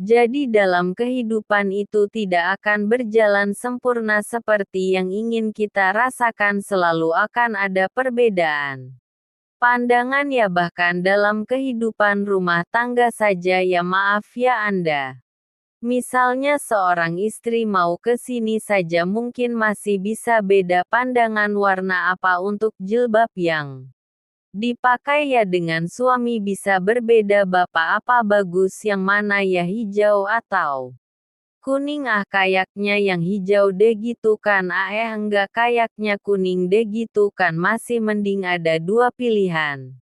Jadi dalam kehidupan itu tidak akan berjalan sempurna seperti yang ingin kita rasakan, selalu akan ada perbedaan pandangan ya, bahkan dalam kehidupan rumah tangga saja ya, maaf ya Anda. Misalnya seorang istri mau ke sini saja mungkin masih bisa beda pandangan warna apa untuk jilbab yang dipakai ya, dengan suami bisa berbeda bapak apa bagus yang mana ya, hijau atau kuning, kayaknya yang hijau deh gitu kan, enggak kayaknya kuning deh gitu kan, masih mending ada dua pilihan.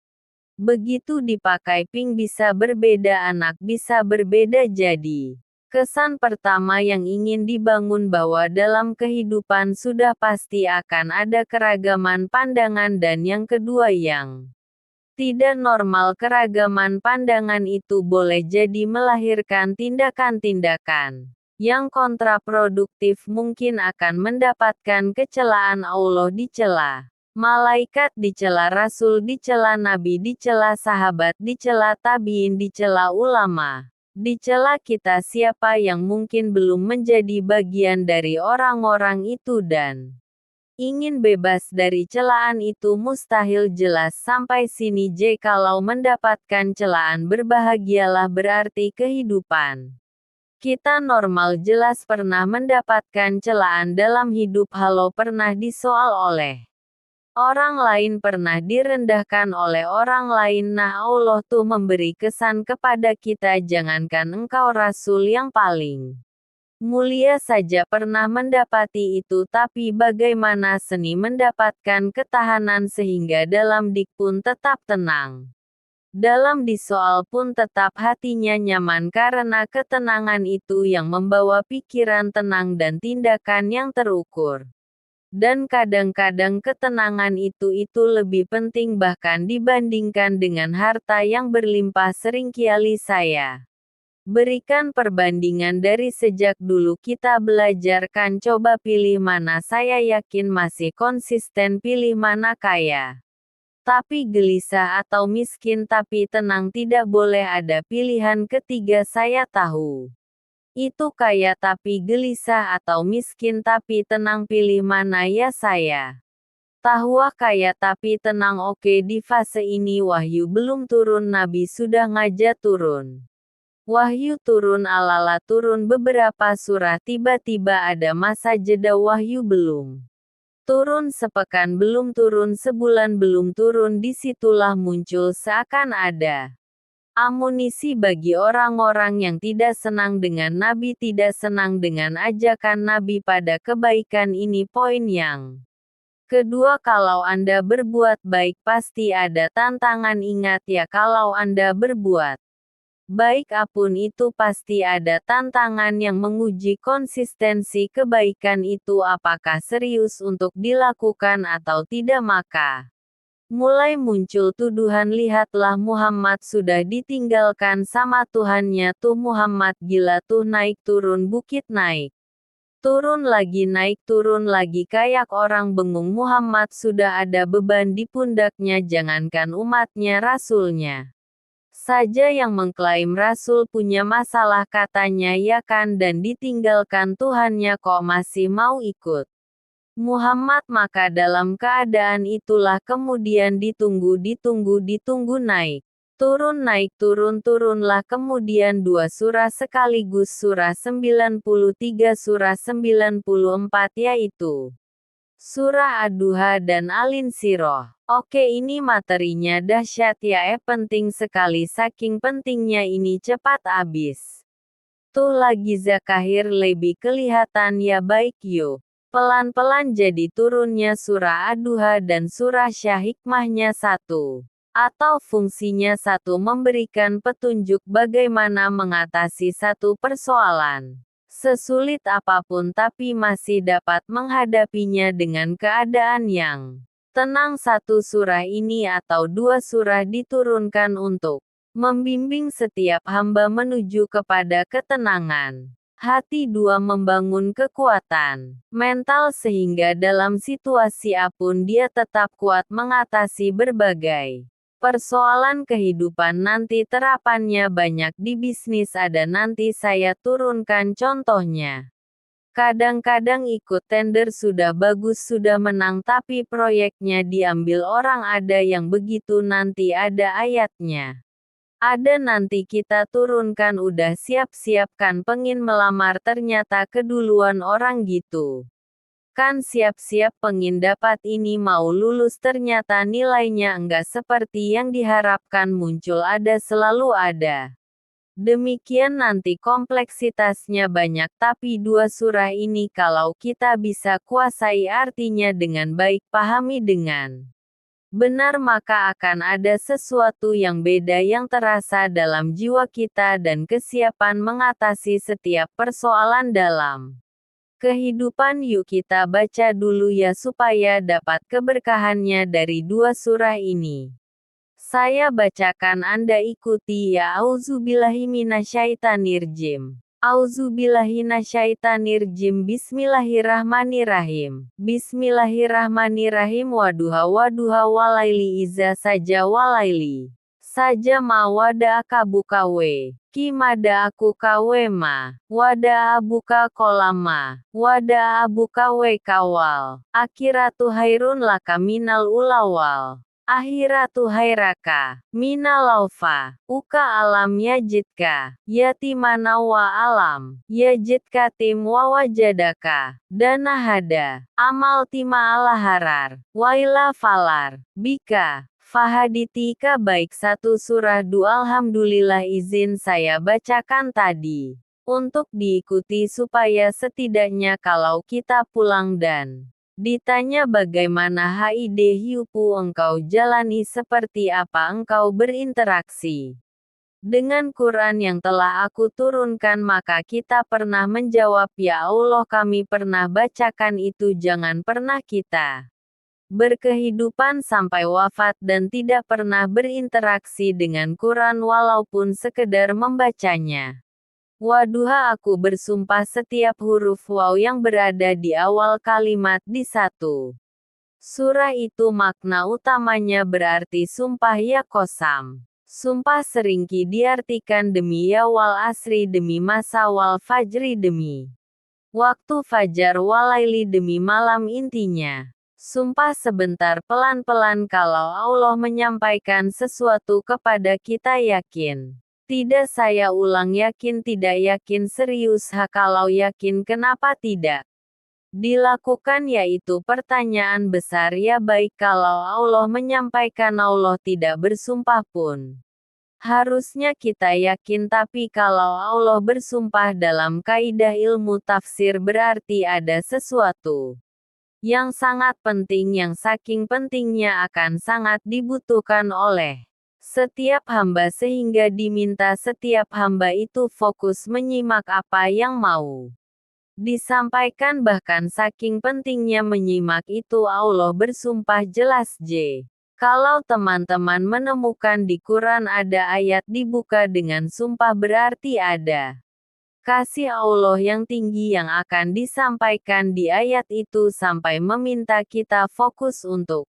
Begitu dipakai pink bisa berbeda, anak bisa berbeda. Jadi kesan pertama yang ingin dibangun bahwa dalam kehidupan sudah pasti akan ada keragaman pandangan, dan yang kedua yang tidak normal, keragaman pandangan itu boleh jadi melahirkan tindakan-tindakan yang kontraproduktif, mungkin akan mendapatkan kecelaan. Allah dicela, malaikat dicela, rasul dicela, nabi dicela, sahabat dicela, tabiin dicela, ulama dicela. Kita siapa yang mungkin belum menjadi bagian dari orang-orang itu dan ingin bebas dari celaan itu mustahil. Jelas sampai sini J. Kalau mendapatkan celaan berbahagialah, berarti kehidupan kita normal. Jelas pernah mendapatkan celaan dalam hidup. Halo, pernah disoal oleh orang lain, pernah direndahkan oleh orang lain. Nah, Allah tuh memberi kesan kepada kita, jangankan engkau rasul yang paling mulia saja pernah mendapati itu, tapi bagaimana seni mendapatkan ketahanan sehingga dalam dik pun tetap tenang. Dalam disoal pun tetap hatinya nyaman, karena ketenangan itu yang membawa pikiran tenang dan tindakan yang terukur. Dan kadang-kadang ketenangan itu lebih penting bahkan dibandingkan dengan harta yang berlimpah. Seringkali saya berikan perbandingan dari sejak dulu kita belajar kan, coba pilih mana. Saya yakin masih konsisten pilih mana, kaya tapi gelisah atau miskin tapi tenang. Tidak boleh ada pilihan ketiga. Saya tahu itu kaya tapi gelisah atau miskin tapi tenang, pilih mana ya? Saya tahu kaya tapi tenang. Oke, di fase ini wahyu belum turun, nabi sudah ngajak turun. Wahyu turun, alala turun beberapa surah, tiba-tiba ada masa jeda, wahyu belum turun sepekan, belum turun sebulan, belum turun. Disitulah muncul seakan ada amunisi bagi orang-orang yang tidak senang dengan Nabi, tidak senang dengan ajakan Nabi pada kebaikan. Ini poin yang kedua. Kalau Anda berbuat baik pasti ada tantangan. Ingat ya, kalau Anda berbuat baik apapun itu pasti ada tantangan yang menguji konsistensi kebaikan itu apakah serius untuk dilakukan atau tidak. Maka mulai muncul tuduhan, lihatlah Muhammad sudah ditinggalkan sama Tuhannya tuh. Muhammad gila tuh, naik turun bukit, naik turun lagi, naik turun lagi, kayak orang bengung. Muhammad sudah ada beban di pundaknya, jangankan umatnya, rasulnya saja yang mengklaim rasul punya masalah katanya ya kan, dan ditinggalkan Tuhannya kok masih mau ikut Muhammad. Maka dalam keadaan itulah kemudian ditunggu naik turun turunlah kemudian dua surah sekaligus, surah 93 surah 94, yaitu surah Ad-Duha dan Al-Insyirah. Oke, ini materinya dahsyat ya, penting sekali, saking pentingnya ini cepat habis. Tuh lagi Zakahir lebih kelihatan ya. Baik yuk, pelan-pelan jadi turunnya surah Ad-Duha dan surah Syah. Hikmahnya satu, atau fungsinya satu, memberikan petunjuk bagaimana mengatasi satu persoalan sesulit apapun tapi masih dapat menghadapinya dengan keadaan yang tenang. Satu surah ini atau dua surah diturunkan untuk membimbing setiap hamba menuju kepada ketenangan hati. Dua, membangun kekuatan mental sehingga dalam situasi apapun dia tetap kuat mengatasi berbagai Persoalan kehidupan nanti terapannya banyak di bisnis ada nanti saya turunkan contohnya. Kadang-kadang ikut tender sudah bagus sudah menang tapi proyeknya diambil orang ada yang begitu nanti ada ayatnya. Ada nanti kita turunkan udah siap-siap kan pengin melamar ternyata keduluan orang gitu. Kan siap-siap pengin dapat ini mau lulus ternyata nilainya enggak seperti yang diharapkan muncul ada selalu ada. Demikian nanti kompleksitasnya banyak tapi dua surah ini kalau kita bisa kuasai artinya dengan baik pahami dengan benar maka akan ada sesuatu yang beda yang terasa dalam jiwa kita dan kesiapan mengatasi setiap persoalan dalam kehidupan. Yuk kita baca dulu ya supaya dapat keberkahannya dari dua surah ini. Saya bacakan Anda ikuti ya. Auzubillahiminasyaitanirjim. Auzubillahiminasyaitanirjim. Bismillahirrahmanirrahim. Bismillahirrahmanirrahim. Waduha waduha walaili iza saja walaili. Saja ma wada akabuka we. Ki mada aku kawe ma. Wada abuka kolama. Wada abuka we kawal. Akhiratu hairun laka minal ulawal. Akhiratu hairaka, minalaufa, uka alam yajidka, yatimana wa alam, yajidka tim wa wajadaka, dana hada, amal tima ala harar, waila falar, bika, fahaditika baik satu surah dua. Alhamdulillah izin saya bacakan tadi, untuk diikuti supaya setidaknya kalau kita pulang dan ditanya bagaimana hidup engkau jalani seperti apa engkau berinteraksi dengan Quran yang telah aku turunkan maka kita pernah menjawab ya Allah kami pernah bacakan itu jangan pernah kita berkehidupan sampai wafat dan tidak pernah berinteraksi dengan Quran walaupun sekedar membacanya. Waduha aku bersumpah setiap huruf waw yang berada di awal kalimat di satu surah itu makna utamanya berarti sumpah ya kosam. Sumpah seringki diartikan demi ya wal asri demi masa wal fajri demi waktu fajar walaili demi malam intinya. Sumpah sebentar pelan-pelan kalau Allah menyampaikan sesuatu kepada kita yakin. Tidak saya ulang yakin tidak yakin serius kalau yakin kenapa tidak dilakukan yaitu pertanyaan besar ya baik kalau Allah menyampaikan Allah tidak bersumpah pun. Harusnya kita yakin tapi kalau Allah bersumpah dalam kaidah ilmu tafsir berarti ada sesuatu yang sangat penting yang saking pentingnya akan sangat dibutuhkan oleh setiap hamba sehingga diminta setiap hamba itu fokus menyimak apa yang mau disampaikan bahkan saking pentingnya menyimak itu Allah bersumpah jelas kalau teman-teman menemukan di Quran ada ayat dibuka dengan sumpah berarti ada kasih Allah yang tinggi yang akan disampaikan di ayat itu sampai meminta kita fokus untuk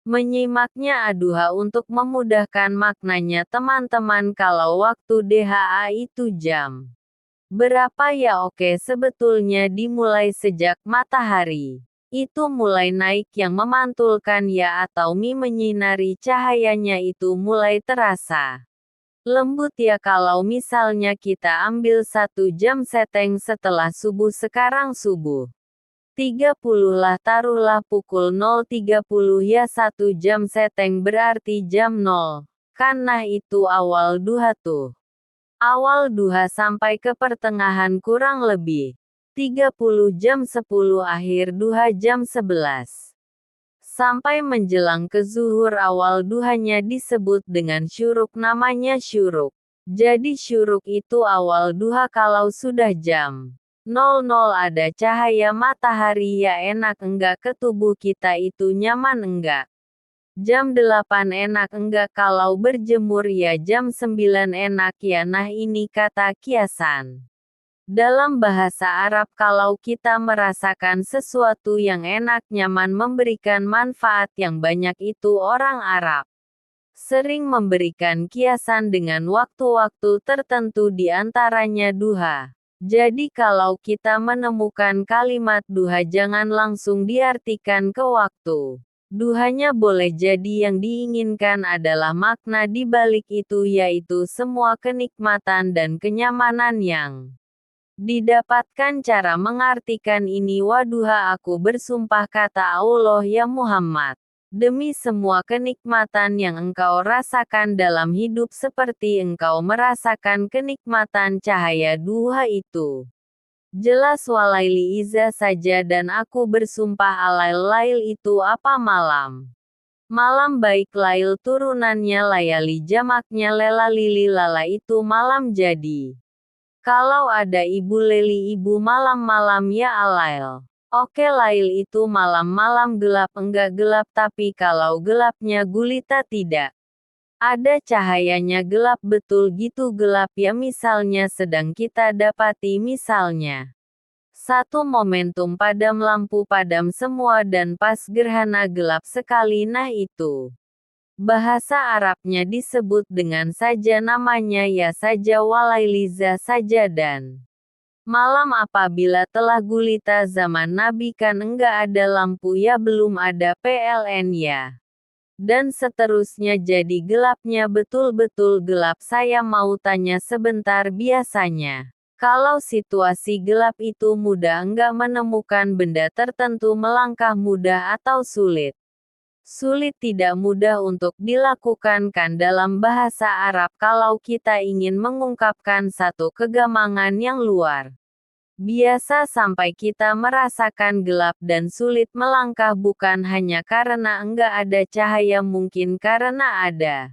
menyimaknya. Aduha untuk memudahkan maknanya teman-teman kalau waktu DHA itu jam berapa ya oke sebetulnya dimulai sejak matahari itu mulai naik yang memantulkan ya atau menyinari cahayanya itu mulai terasa lembut ya kalau misalnya kita ambil 1 jam seteng setelah subuh sekarang subuh 30 lah taruhlah pukul 0.30 ya 1 jam seteng berarti jam 0. Kan nah itu awal duha tuh. Awal duha sampai ke pertengahan kurang lebih 30 jam 10 akhir duha jam 11. Sampai menjelang ke zuhur awal duhanya disebut dengan syuruk namanya syuruk. Jadi syuruk itu awal duha kalau sudah jam 00 ada cahaya matahari ya enak enggak ke tubuh kita itu nyaman enggak. Jam 8 enak enggak kalau berjemur ya jam 9 enak ya nah ini kata kiasan. Dalam bahasa Arab kalau kita merasakan sesuatu yang enak nyaman memberikan manfaat yang banyak itu orang Arab sering memberikan kiasan dengan waktu-waktu tertentu di antaranya duha. Jadi kalau kita menemukan kalimat duha jangan langsung diartikan ke waktu. Duhanya boleh jadi yang diinginkan adalah makna di balik itu, yaitu semua kenikmatan dan kenyamanan yang didapatkan. Cara mengartikan ini, waduha aku bersumpah kata Allah ya Muhammad, demi semua kenikmatan yang engkau rasakan dalam hidup seperti engkau merasakan kenikmatan cahaya duha itu. Jelas walaili iza saja, dan aku bersumpah alail lail itu apa malam. Malam baik lail turunannya layali jamaknya lelalili lala itu malam jadi. Kalau ada ibu leli ibu malam-malam ya alail. Oke lail itu malam-malam gelap enggak gelap, tapi kalau gelapnya gulita tidak ada cahayanya gelap betul gitu gelap ya, misalnya sedang kita dapati misalnya satu momentum padam lampu padam semua dan pas gerhana gelap sekali, nah itu bahasa Arabnya disebut dengan saja, namanya ya saja walailiza saja. Dan malam apabila telah gulita zaman Nabi kan enggak ada lampu ya, belum ada PLN ya. Dan seterusnya jadi gelapnya betul-betul gelap. Saya mau tanya sebentar, biasanya kalau situasi gelap itu mudah enggak menemukan benda tertentu, melangkah mudah atau sulit? Sulit tidak mudah untuk dilakukan kan dalam bahasa Arab kalau kita ingin mengungkapkan satu kegamangan yang luar biasa sampai kita merasakan gelap dan sulit melangkah, bukan hanya karena enggak ada cahaya, mungkin karena ada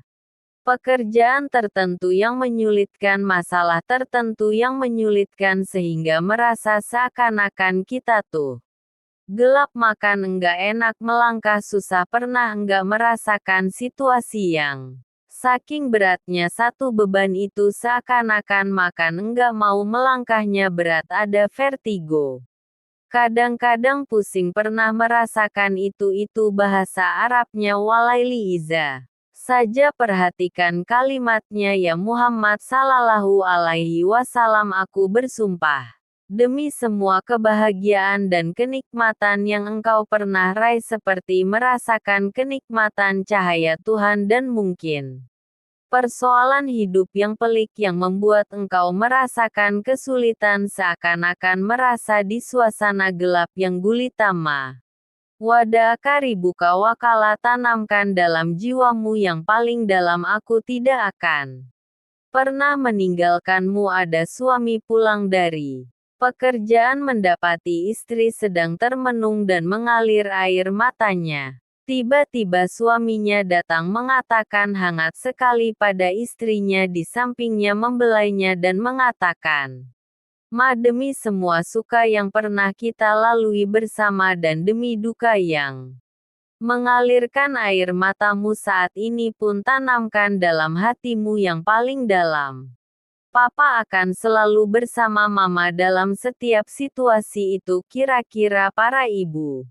pekerjaan tertentu yang menyulitkan, masalah tertentu yang menyulitkan sehingga merasa seakan-akan kita tuh gelap, makan enggak enak, melangkah susah. Pernah enggak merasakan situasi yang saking beratnya satu beban itu seakan-akan makan enggak mau, melangkahnya berat, ada vertigo. Kadang-kadang pusing. Pernah merasakan itu bahasa Arabnya walaili iza saja. Perhatikan kalimatnya ya Muhammad sallallahu alaihi wasallam, aku bersumpah demi semua kebahagiaan dan kenikmatan yang engkau pernah raih seperti merasakan kenikmatan cahaya Tuhan, dan mungkin persoalan hidup yang pelik yang membuat engkau merasakan kesulitan seakan-akan merasa di suasana gelap yang gulita. Wada karibuka wakala, tanamkan dalam jiwamu yang paling dalam, aku tidak akan pernah meninggalkanmu. Ada suami pulang dari pekerjaan mendapati istri sedang termenung dan mengalir air matanya. Tiba-tiba suaminya datang mengatakan hangat sekali pada istrinya di sampingnya, membelainya dan mengatakan, "Ma, demi semua suka yang pernah kita lalui bersama dan demi duka yang mengalirkan air matamu saat ini pun, tanamkan dalam hatimu yang paling dalam. Papa akan selalu bersama Mama dalam setiap situasi itu." Kira-kira para ibu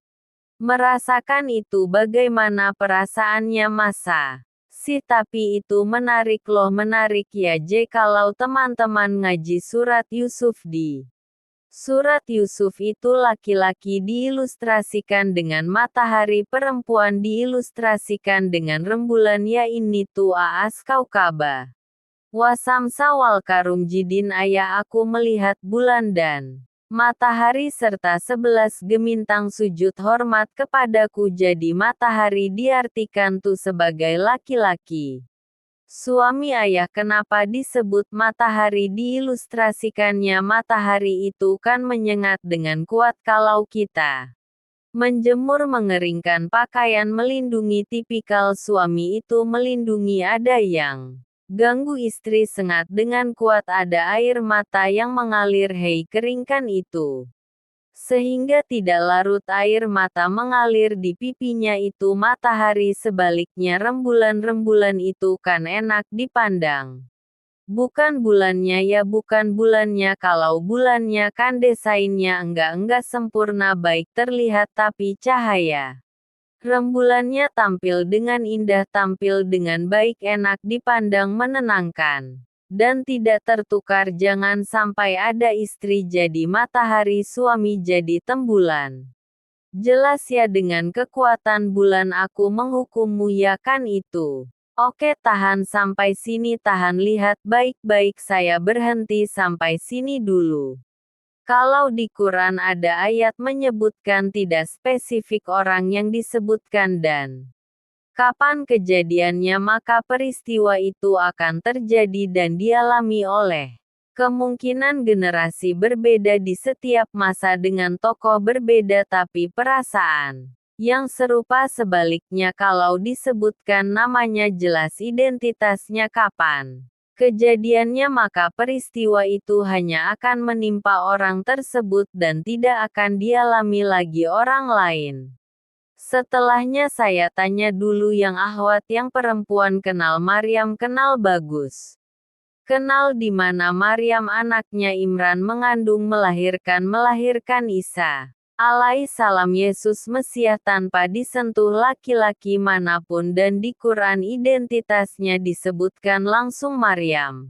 merasakan itu bagaimana perasaannya, masa sih? Tapi itu menarik loh, menarik ya. Kalau teman-teman ngaji surat Yusuf, di surat Yusuf itu laki-laki diilustrasikan dengan matahari, perempuan diilustrasikan dengan rembulan, ya ini tu'as kaukaba wasamsa wal karum jidin, ayah aku melihat bulan dan matahari serta 11 gemintang sujud hormat kepadaku. Jadi matahari diartikan tuh sebagai laki-laki, suami ayah. Kenapa disebut matahari? Diilustrasikannya matahari itu kan menyengat dengan kuat kalau kita menjemur, mengeringkan pakaian, melindungi. Tipikal suami itu melindungi, ada yang ganggu istri sengat dengan kuat, ada air mata yang mengalir, hei keringkan itu sehingga tidak larut air mata mengalir di pipinya itu matahari. Sebaliknya rembulan-rembulan itu kan enak dipandang. Bukan bulannya ya, bukan bulannya. Kalau bulannya kan desainnya enggak sempurna baik terlihat, tapi cahaya Rembulannya tampil dengan indah, tampil dengan baik, enak dipandang, menenangkan. Dan tidak tertukar. Jangan sampai ada istri jadi matahari, suami jadi tembulan. Jelas ya, dengan kekuatan bulan aku menghukummu, ya kan itu. Oke, tahan sampai sini, tahan, lihat baik-baik, saya berhenti sampai sini dulu. Kalau di Quran ada ayat menyebutkan tidak spesifik orang yang disebutkan dan kapan kejadiannya, maka peristiwa itu akan terjadi dan dialami oleh kemungkinan generasi berbeda di setiap masa dengan tokoh berbeda, tapi perasaan yang serupa. Sebaliknya, kalau disebutkan namanya, jelas identitasnya, kapan kejadiannya, maka peristiwa itu hanya akan menimpa orang tersebut dan tidak akan dialami lagi orang lain. Setelahnya saya tanya dulu yang akhwat, yang perempuan, kenal Maryam? Kenal bagus. Kenal di mana Maryam anaknya Imran mengandung, melahirkan Isa alaihissalam, Yesus Mesias, tanpa disentuh laki-laki manapun, dan di Quran identitasnya disebutkan langsung Maryam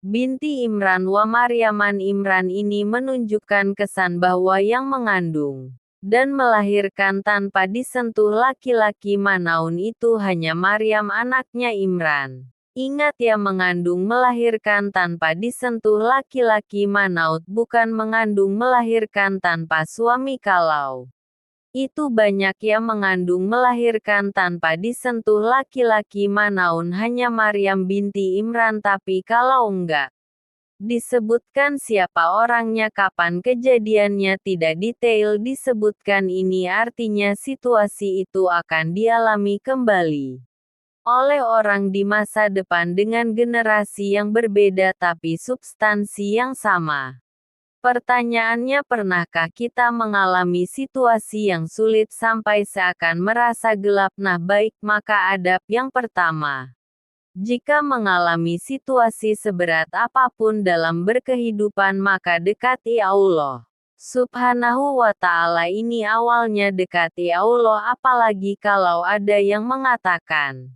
binti Imran wa Maryaman. Imran ini menunjukkan kesan bahwa yang mengandung dan melahirkan tanpa disentuh laki-laki manaun itu hanya Maryam anaknya Imran. Ingat ya, mengandung melahirkan tanpa disentuh laki-laki manaut, bukan mengandung melahirkan tanpa suami. Kalau itu banyak yang mengandung melahirkan tanpa disentuh laki-laki manaun hanya Maryam binti Imran, tapi kalau enggak disebutkan siapa orangnya, kapan kejadiannya, tidak detail disebutkan, ini artinya situasi itu akan dialami kembali oleh orang di masa depan dengan generasi yang berbeda tapi substansi yang sama. Pertanyaannya, pernahkah kita mengalami situasi yang sulit sampai seakan merasa gelap? Nah baik, maka adab yang pertama. Jika mengalami situasi seberat apapun dalam berkehidupan, maka dekati Allah Subhanahu wa Ta'ala. Ini awalnya dekati Allah, apalagi kalau ada yang mengatakan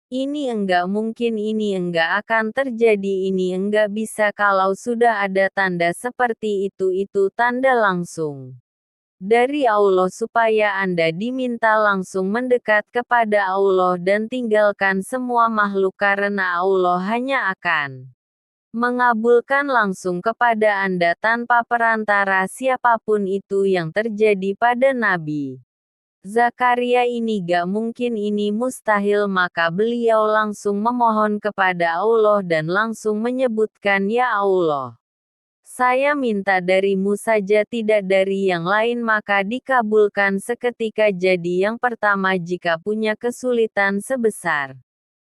ini enggak mungkin, ini enggak akan terjadi, ini enggak bisa. Kalau sudah ada tanda seperti itu tanda langsung dari Allah, supaya Anda diminta langsung mendekat kepada Allah dan tinggalkan semua makhluk, karena Allah hanya akan mengabulkan langsung kepada Anda tanpa perantara siapapun. Itu yang terjadi pada Nabi Zakaria. Ini gak mungkin, ini mustahil. Maka beliau langsung memohon kepada Allah dan langsung menyebutkan, ya Allah, saya minta darimu saja, tidak dari yang lain. Maka dikabulkan seketika. Jadi yang pertama, jika punya kesulitan sebesar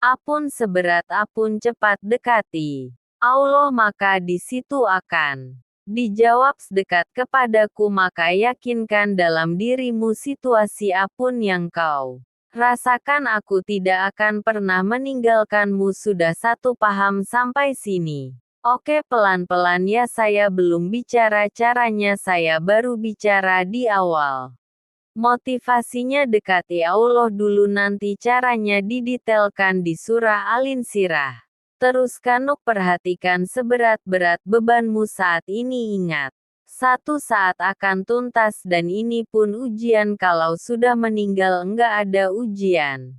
apun, seberat apun, cepat dekati Allah, maka di situ akan dijawab. Dekat kepadaku, maka yakinkan dalam dirimu situasi apun yang kau rasakan, aku tidak akan pernah meninggalkanmu. Sudah satu paham sampai sini? Oke, pelan-pelan ya, saya belum bicara caranya, saya baru bicara di awal. Motivasinya dekati Allah dulu, nanti caranya didetailkan di surah Al-Insyirah. Terus kanuk, perhatikan seberat-berat bebanmu saat ini. Ingat, satu saat akan tuntas, dan ini pun ujian. Kalau sudah meninggal enggak ada ujian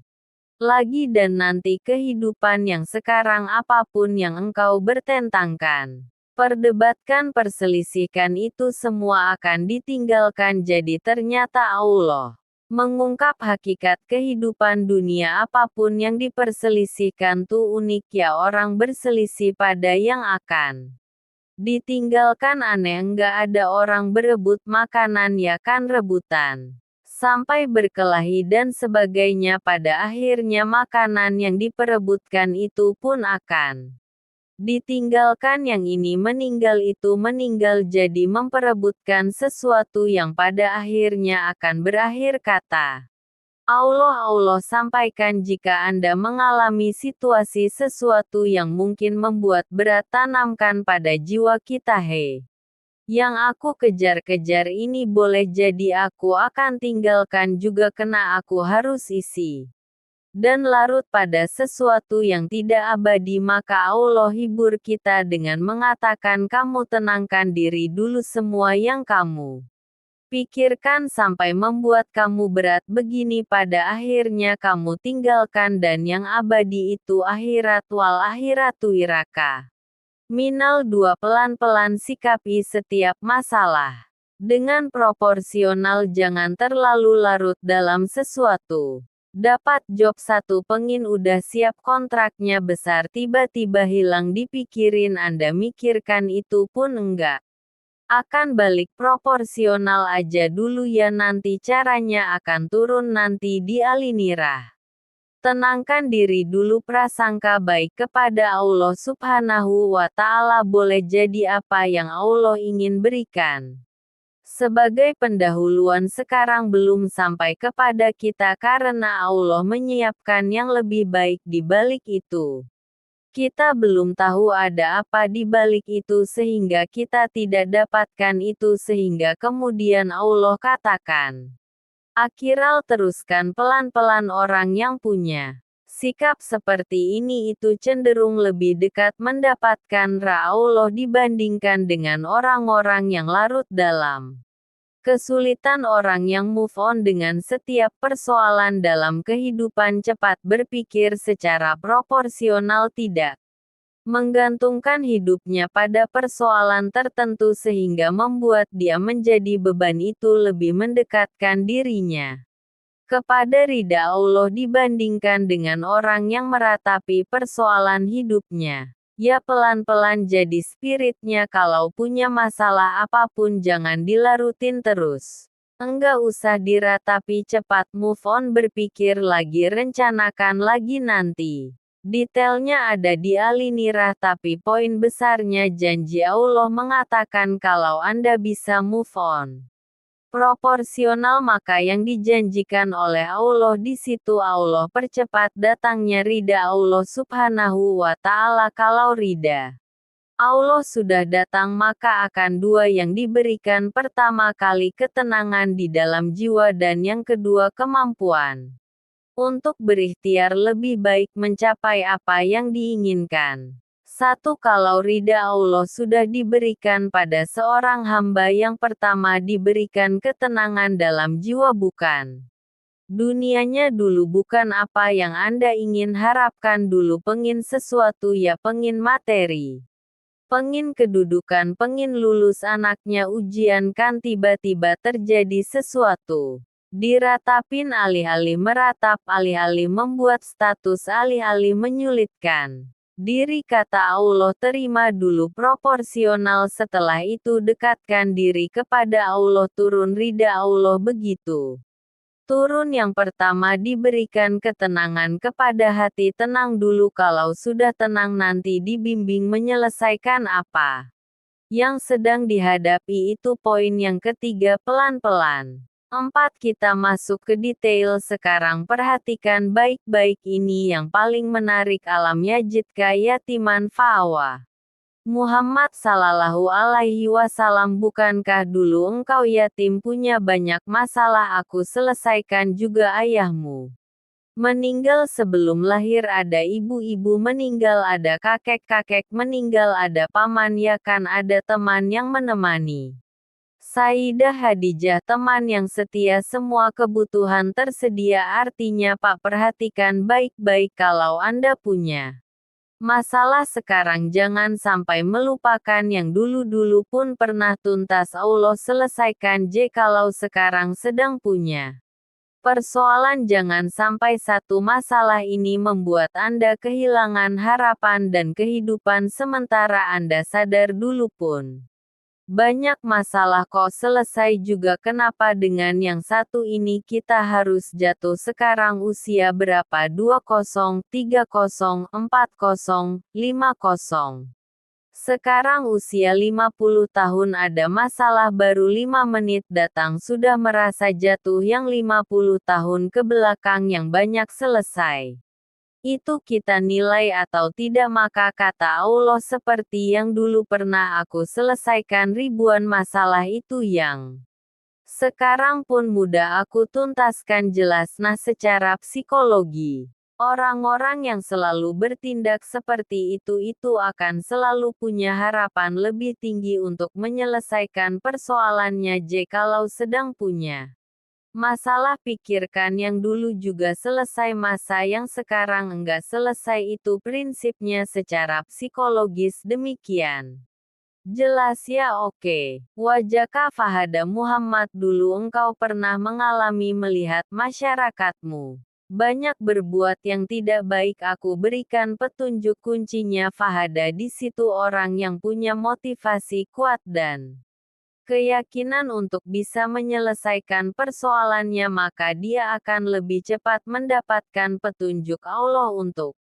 lagi. Dan nanti kehidupan yang sekarang, apapun yang engkau bertentangkan, perdebatkan, perselisihkan, itu semua akan ditinggalkan. Jadi ternyata Allah mengungkap hakikat kehidupan dunia. Apapun yang diperselisihkan tuh unik ya, orang berselisih pada yang akan ditinggalkan. Aneh, enggak ada orang berebut makanan, ya kan, rebutan sampai berkelahi dan sebagainya. Pada akhirnya makanan yang diperebutkan itu pun akan ditinggalkan. Yang ini meninggal, itu meninggal, jadi memperebutkan sesuatu yang pada akhirnya akan berakhir. Kata Allah sampaikan, jika Anda mengalami situasi sesuatu yang mungkin membuat berat, tanamkan pada jiwa kita, hei Yang aku kejar-kejar ini boleh jadi aku akan tinggalkan juga karena aku harus isi dan larut pada sesuatu yang tidak abadi, maka Allah hibur kita dengan mengatakan kamu tenangkan diri dulu, semua yang kamu pikirkan sampai membuat kamu berat begini pada akhirnya kamu tinggalkan, dan yang abadi itu akhirat, wal akhiratu iraka. Minal 2. Pelan-pelan sikapi setiap masalah dengan proporsional, jangan terlalu larut dalam sesuatu. Dapat job 1 pengin udah siap, kontraknya besar, tiba-tiba hilang dipikirin, Anda mikirkan itu pun enggak akan balik, proporsional aja dulu ya, nanti caranya akan turun nanti di alinirah. Tenangkan diri dulu, prasangka baik kepada Allah Subhanahu wa Ta'ala boleh jadi apa yang Allah ingin berikan sebagai pendahuluan sekarang belum sampai kepada kita karena Allah menyiapkan yang lebih baik di balik itu. Kita belum tahu ada apa di balik itu sehingga kita tidak dapatkan itu, sehingga kemudian Allah katakan, Akhiral teruskan pelan-pelan. Orang yang punya sikap seperti ini itu cenderung lebih dekat mendapatkan ra Allah dibandingkan dengan orang-orang yang larut dalam kesulitan. Orang yang move on dengan setiap persoalan dalam kehidupan cepat berpikir secara proporsional, tidak menggantungkan hidupnya pada persoalan tertentu sehingga membuat dia menjadi beban, itu lebih mendekatkan dirinya kepada ridha Allah dibandingkan dengan orang yang meratapi persoalan hidupnya. Ya, pelan-pelan jadi spiritnya. Kalau punya masalah apapun jangan dilarutin terus. Enggak usah diratapi, cepat move on, berpikir lagi, rencanakan lagi nanti. Detailnya ada di alinirah, tapi poin besarnya janji Allah mengatakan kalau Anda bisa move on proporsional, maka yang dijanjikan oleh Allah di situ Allah percepat datangnya ridha Allah Subhanahu wa Ta'ala. Kalau ridha Allah sudah datang, maka akan dua yang diberikan: pertama kali ketenangan di dalam jiwa, dan yang kedua kemampuan untuk berikhtiar lebih baik mencapai apa yang diinginkan. 1. Kalau ridha Allah sudah diberikan pada seorang hamba, yang pertama diberikan ketenangan dalam jiwa, bukan dunianya dulu, bukan apa yang Anda ingin harapkan dulu. Pengin sesuatu ya, pengin materi, pengin kedudukan, pengin lulus anaknya ujian, kan tiba-tiba terjadi sesuatu diratapin, alih-alih meratap, alih-alih membuat status, alih-alih menyulitkan diri. Kata Allah, terima dulu proporsional, setelah itu dekatkan diri kepada Allah, turun ridha Allah. Begitu turun, yang pertama diberikan ketenangan kepada hati, tenang dulu. Kalau sudah tenang nanti dibimbing menyelesaikan apa yang sedang dihadapi. Itu poin yang ketiga, pelan-pelan. 4. Kita masuk ke detail sekarang, perhatikan baik-baik, ini yang paling menarik. Alam yajidka yatiman fa'awa. Muhammad sallallahu alaihi wasallam, bukankah dulu engkau yatim, punya banyak masalah, aku selesaikan juga. Ayahmu meninggal sebelum lahir, ada ibu-ibu meninggal, ada kakek-kakek meninggal, ada paman, ya kan, ada teman yang menemani Sayyidah Khadijah, teman yang setia, semua kebutuhan tersedia. Artinya Pak, perhatikan baik-baik, kalau Anda punya masalah sekarang jangan sampai melupakan yang dulu-dulu pun pernah tuntas Allah selesaikan. Kalau sekarang sedang punya persoalan, jangan sampai satu masalah ini membuat Anda kehilangan harapan dan kehidupan sementara Anda sadar dulu pun banyak masalah kok selesai juga. Kenapa dengan yang satu ini kita harus jatuh sekarang? Usia berapa? 20, 30, 40, 50. Sekarang usia 50 tahun, ada masalah baru 5 menit datang sudah merasa jatuh yang 50 tahun ke belakang yang banyak selesai. itu kita nilai atau tidak, maka kata Allah seperti yang dulu pernah aku selesaikan ribuan masalah itu yang sekarang pun mudah aku tuntaskan jelas. Nah, secara psikologi, orang-orang yang selalu bertindak seperti itu akan selalu punya harapan lebih tinggi untuk menyelesaikan persoalannya. Kalau sedang punya masalah, pikirkan yang dulu juga selesai, masa yang sekarang enggak selesai. Itu prinsipnya secara psikologis demikian. Jelas ya? Oke. Wajah Kak Fahada Muhammad, dulu engkau pernah mengalami melihat masyarakatmu banyak berbuat yang tidak baik. Aku berikan petunjuk kuncinya Fahada. Di situ orang yang punya motivasi kuat dan keyakinan untuk bisa menyelesaikan persoalannya, maka dia akan lebih cepat mendapatkan petunjuk Allah untuk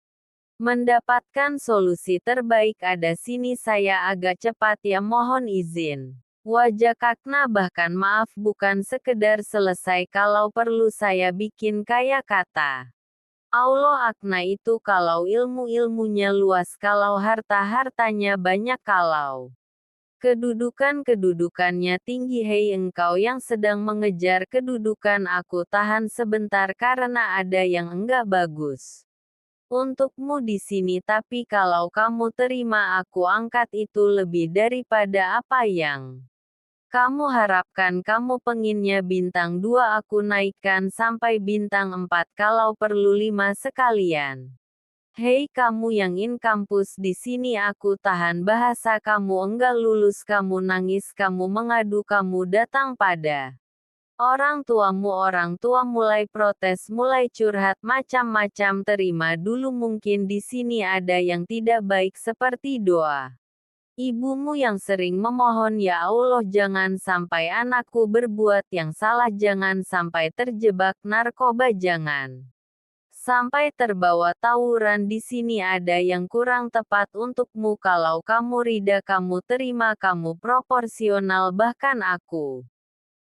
mendapatkan solusi terbaik. Ada sini saya agak cepat ya, mohon izin. Wajah Kakna, bahkan maaf, bukan sekedar selesai, kalau perlu saya bikin kayak kata Allah Akna itu, kalau ilmu-ilmunya luas, kalau harta-hartanya banyak, kalau kedudukannya tinggi. Hei engkau yang sedang mengejar kedudukan, aku tahan sebentar karena ada yang enggak bagus untukmu di sini, tapi kalau kamu terima, aku angkat itu lebih daripada apa yang kamu harapkan. Kamu penginnya bintang 2, aku naikkan sampai bintang 4, kalau perlu 5 sekalian. Hei kamu yang in kampus di sini, aku tahan bahasa kamu enggak lulus, kamu nangis, kamu mengadu, kamu datang pada orang tua mulai protes, mulai curhat macam-macam. Terima dulu, mungkin di sini ada yang tidak baik seperti doa ibumu yang sering memohon, ya Allah jangan sampai anakku berbuat yang salah, jangan sampai terjebak narkoba, jangan sampai terbawa tawuran. Di sini ada yang kurang tepat untukmu, kalau kamu rida, kamu terima, kamu proporsional, bahkan aku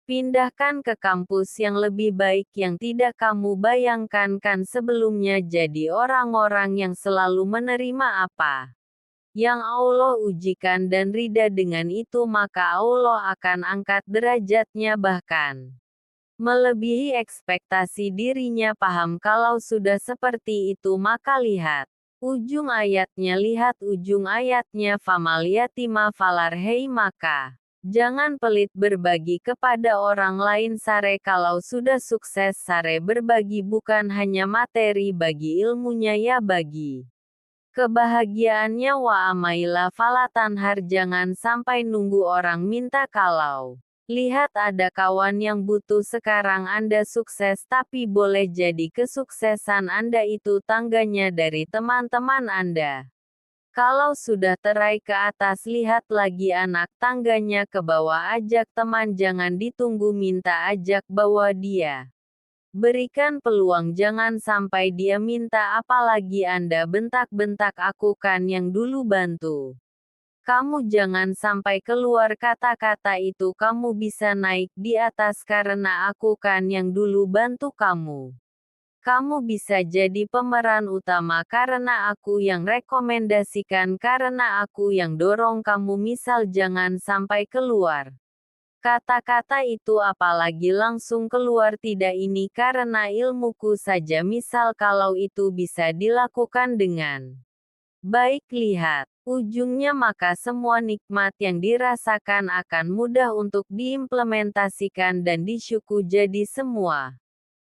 pindahkan ke kampus yang lebih baik yang tidak kamu bayangkan. Kan sebelumnya jadi orang-orang yang selalu menerima apa yang Allah ujikan dan rida dengan itu, maka Allah akan angkat derajatnya bahkan melebihi ekspektasi dirinya. Paham? Kalau sudah seperti itu, maka lihat ujung ayatnya, lihat ujung ayatnya. Famal yatima falar, hei maka jangan pelit berbagi kepada orang lain. Sare, kalau sudah sukses, sare berbagi bukan hanya materi, bagi ilmunya ya, bagi kebahagiaannya. Wa amaila falatanhar, jangan sampai nunggu orang minta. Kalau lihat ada kawan yang butuh sekarang, Anda sukses, tapi boleh jadi kesuksesan Anda itu tangganya dari teman-teman Anda. Kalau sudah terai ke atas, lihat lagi anak tangganya ke bawah, ajak teman, jangan ditunggu minta, ajak bawa dia. Berikan peluang, jangan sampai dia minta, apalagi Anda bentak-bentak, aku kan yang dulu bantu kamu. Jangan sampai keluar kata-kata itu, kamu bisa naik di atas karena aku kan yang dulu bantu kamu. Kamu bisa jadi pemeran utama karena aku yang rekomendasikan, karena aku yang dorong kamu. Misal, jangan sampai keluar kata-kata itu, apalagi langsung keluar tidak ini karena ilmuku saja. Misal, kalau itu bisa dilakukan dengan baik, lihat ujungnya, maka semua nikmat yang dirasakan akan mudah untuk diimplementasikan dan disyukur. Jadi semua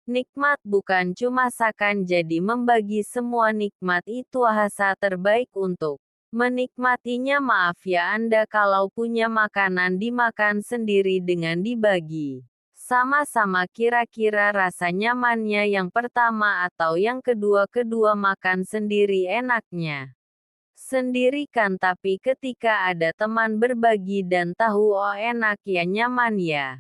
nikmat bukan cuma sakan, jadi membagi semua nikmat itu bahasa terbaik untuk menikmatinya. Maaf ya, Anda kalau punya makanan dimakan sendiri dengan dibagi sama-sama, kira-kira rasa nyamannya yang pertama atau yang kedua? Kedua, makan sendiri enaknya sendiri kan, tapi ketika ada teman berbagi dan tahu oh enak ya, nyaman ya,